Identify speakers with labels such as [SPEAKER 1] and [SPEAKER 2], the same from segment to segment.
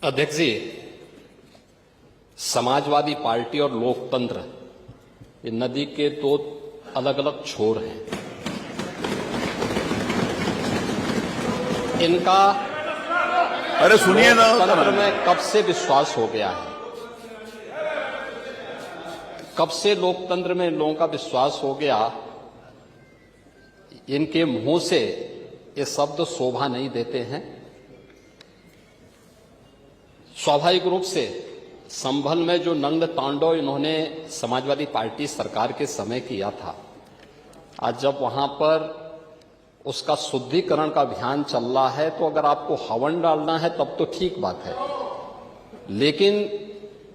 [SPEAKER 1] अध्यक्ष जी, समाजवादी पार्टी और लोकतंत्र ये नदी के दो अलग अलग छोर हैं। इनका
[SPEAKER 2] अरे सुनिए ना,
[SPEAKER 1] लोकतंत्र में कब से विश्वास हो गया है, कब से लोकतंत्र में लोगों का विश्वास हो गया, इनके मुंह से ये शब्द शोभा नहीं देते हैं। स्वाभाविक रूप से संभल में जो नंग तांडव इन्होंने समाजवादी पार्टी सरकार के समय किया था, आज जब वहां पर उसका शुद्धिकरण का अभियान चल रहा है, तो अगर आपको हवन डालना है तब तो ठीक बात है, लेकिन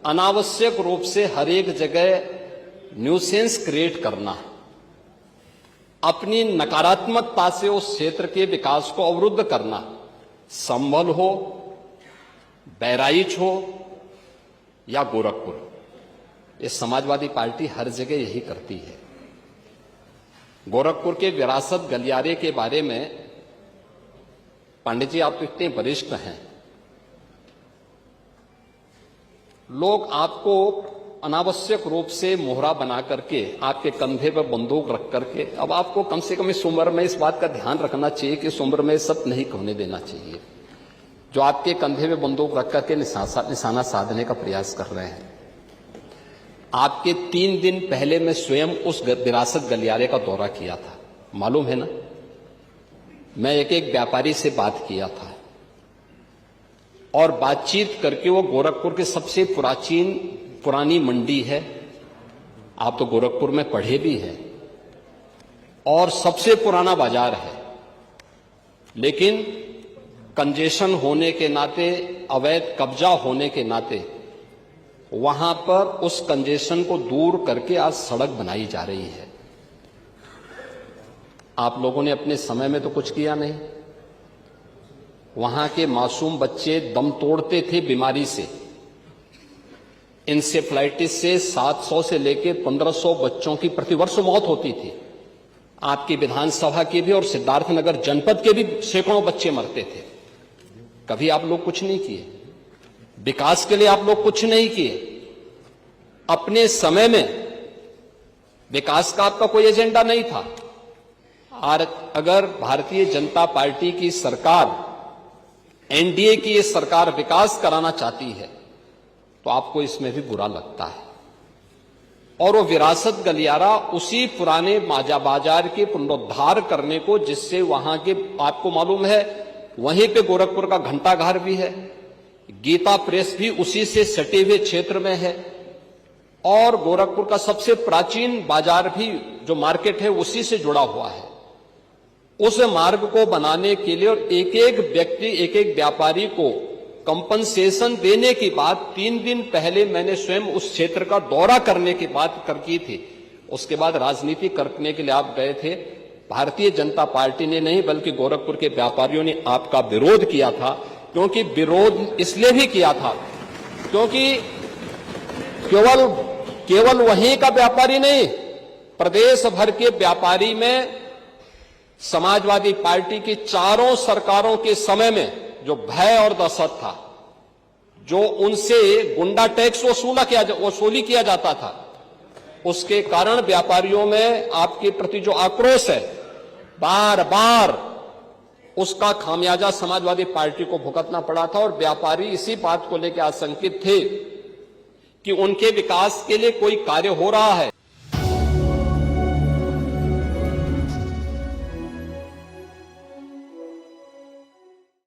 [SPEAKER 1] अनावश्यक रूप से हर एक जगह न्यूसेंस क्रिएट करना, अपनी नकारात्मकता से उस क्षेत्र के विकास को अवरुद्ध करना, संभल हो, बहराइच हो या गोरखपुर, ये समाजवादी पार्टी हर जगह यही करती है। गोरखपुर के विरासत गलियारे के बारे में पंडित जी, आप तो इतने वरिष्ठ हैं, लोग आपको अनावश्यक रूप से मोहरा बना करके आपके कंधे पर बंदूक रख करके, अब आपको कम से कम इस उम्र में इस बात का ध्यान रखना चाहिए कि इस उम्र में सब नहीं होने देना चाहिए, जो आपके कंधे में बंदूक रख करके निशाना साधने का प्रयास कर रहे हैं। आपके 3 दिन पहले मैं स्वयं उस विरासत गलियारे का दौरा किया था, मालूम है ना। मैं एक व्यापारी से बात किया था और बातचीत करके, वो गोरखपुर की सबसे पुरानी मंडी है, आप तो गोरखपुर में पढ़े भी हैं, और सबसे पुराना बाजार है, लेकिन कंजेशन होने के नाते, अवैध कब्जा होने के नाते वहां पर उस कंजेशन को दूर करके आज सड़क बनाई जा रही है। आप लोगों ने अपने समय में तो कुछ किया नहीं। वहां के मासूम बच्चे दम तोड़ते थे बीमारी से, इंसेफ्लाइटिस से 700 से लेकर 1500 बच्चों की प्रतिवर्ष मौत होती थी। आपकी विधानसभा के भी और सिद्धार्थनगर जनपद के भी सैकड़ों बच्चे मरते थे। कभी आप लोग कुछ नहीं किए, विकास के लिए आप लोग कुछ नहीं किए। अपने समय में विकास का आपका कोई एजेंडा नहीं था। और अगर भारतीय जनता पार्टी की सरकार, एनडीए की ये सरकार विकास कराना चाहती है, तो आपको इसमें भी बुरा लगता है। और वो विरासत गलियारा उसी पुराने बाजार के पुनरुद्धार करने को, जिससे वहां के, आपको मालूम है, वहीं पे गोरखपुर का घंटाघर भी है, गीता प्रेस भी उसी से सटे हुए क्षेत्र में है, और गोरखपुर का सबसे प्राचीन बाजार भी, जो मार्केट है, उसी से जुड़ा हुआ है। उस मार्ग को बनाने के लिए और एक एक व्यक्ति, एक एक व्यापारी को कंपनसेशन देने की बात 3 दिन पहले मैंने स्वयं उस क्षेत्र का दौरा करने की बात की थी। उसके बाद राजनीति करने के लिए आप गए थे। भारतीय जनता पार्टी ने नहीं, बल्कि गोरखपुर के व्यापारियों ने आपका विरोध किया था। क्योंकि विरोध इसलिए भी किया था क्योंकि केवल वहीं का व्यापारी नहीं, प्रदेश भर के व्यापारी में समाजवादी पार्टी की चारों सरकारों के समय में जो भय और दहशत था, जो उनसे गुंडा टैक्स वसूली किया जाता था, उसके कारण व्यापारियों में आपके प्रति जो आक्रोश है, बार बार उसका खामियाजा समाजवादी पार्टी को भुगतना पड़ा था। और व्यापारी इसी बात को लेकर आशंकित थे कि उनके विकास के लिए कोई कार्य हो रहा है,